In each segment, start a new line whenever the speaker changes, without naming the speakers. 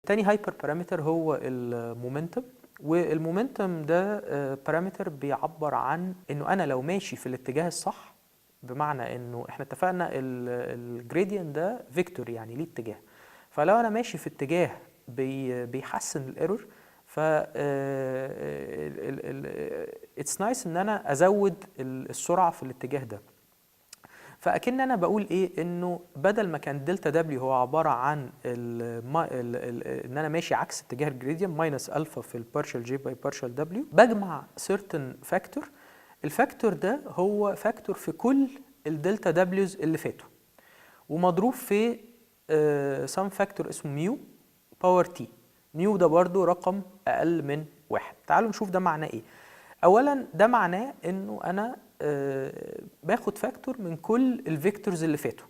تاني هايبر بارامتر هو المومنتم، والمومنتم ده بارامتر بيعبر عن انه انا لو ماشي في الاتجاه الصح، بمعنى انه احنا اتفقنا الجريدينت ده فيكتور يعني ليه اتجاه، فلو انا ماشي في اتجاه بيحسن الايرور، ف اتس نايس ان انا ازود السرعه في الاتجاه ده. فاكن انا بقول ايه، انه بدل ما كان دلتا دبليو هو عباره عن ان انا ماشي عكس اتجاه الجريدينت ماينس الفا في البارشال جي باي بارشال دبليو، بجمع سيرتن فاكتور. الفاكتور ده هو فاكتور في كل الدلتا دبليوز اللي فاتوا، ومضروب في سم فاكتور اسمه ميو باور تي. ميو ده برضو رقم اقل من 1. تعالوا نشوف ده معناه ايه. اولا ده معناه انه انا باخد فاكتور من كل الفيكتورز اللي فاتوا،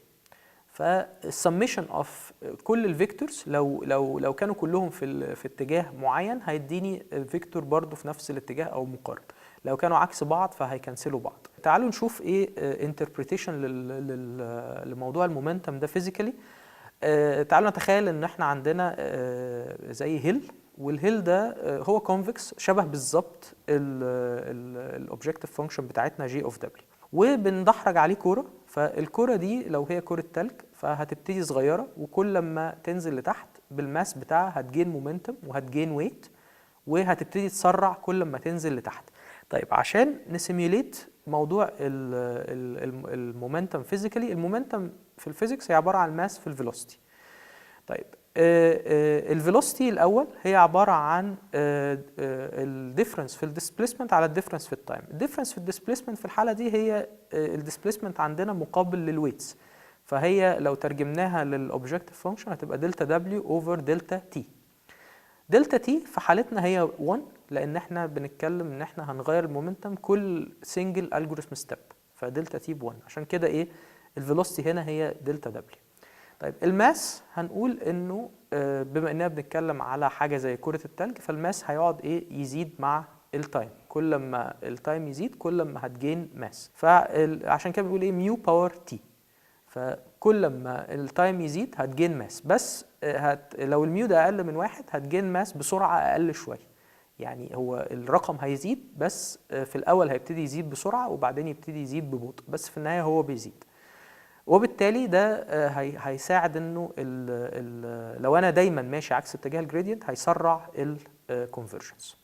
فالسميشن اوف كل الفيكتورز لو كانوا كلهم في اتجاه معين هيديني فيكتور برضو في نفس الاتجاه او مقارب، لو كانوا عكس بعض فهيكنسلوا بعض. تعالوا نشوف ايه انتربريتيشن لموضوع المومنتم ده فيزيكالي. تعالوا نتخيل ان احنا عندنا زي هيل، والهيل ده هو كونفكس شبه بالظبط الاوبجكتيف فانكشن بتاعتنا جي اوف دبليو، وبندحرج عليه كوره. فالكوره دي لو هي كوره تلج فهتبتدي صغيره، وكل لما تنزل لتحت بالماس بتاعها هتجين مومنتم وهتجين ويت، وهتبتدي تسرع كل ما تنزل لتحت. طيب عشان نسيميوليت موضوع المومنتم فيزيكالي، المومنتم في الفيزيكس هي عباره عن الماس في الفيلوسيتي. طيب الفيلوسيتي الاول هي عباره عن الديفرنس في الديسبيسمنت على الديفرنس في التايم. الديفرنس في الديسبيسمنت في الحاله دي هي الديسبيسمنت عندنا مقابل للويتس، فهي لو ترجمناها للاوبجكتيف فانكشن هتبقى دلتا دبليو اوفر دلتا تي. دلتا تي في حالتنا هي 1، لان احنا بنتكلم ان احنا هنغير المومنتم كل سنجل الجوريثم ستيب، فدلتا تي ب1. عشان كده ايه الفيلوسيتي هنا هي دلتا دبليو. طيب الماس هنقول انه بما اننا بنتكلم على حاجه زي كره التلج، فالماس هيقعد ايه يزيد مع التايم، كل ما التايم يزيد كل ما هتجين ماس، فعشان كده بنقول ايه ميو باور تي. فكل ما التايم يزيد هتجين ماس، بس لو الميو ده اقل من 1 هتجين ماس بسرعه اقل شويه. يعني هو الرقم هيزيد، بس في الاول هيبتدي يزيد بسرعه وبعدين يبتدي يزيد ببطء، بس في النهايه هو بيزيد. وبالتالي ده هيساعد انه لو انا دايما ماشي عكس اتجاه الجريدينت هيسرع الكونفرجنس.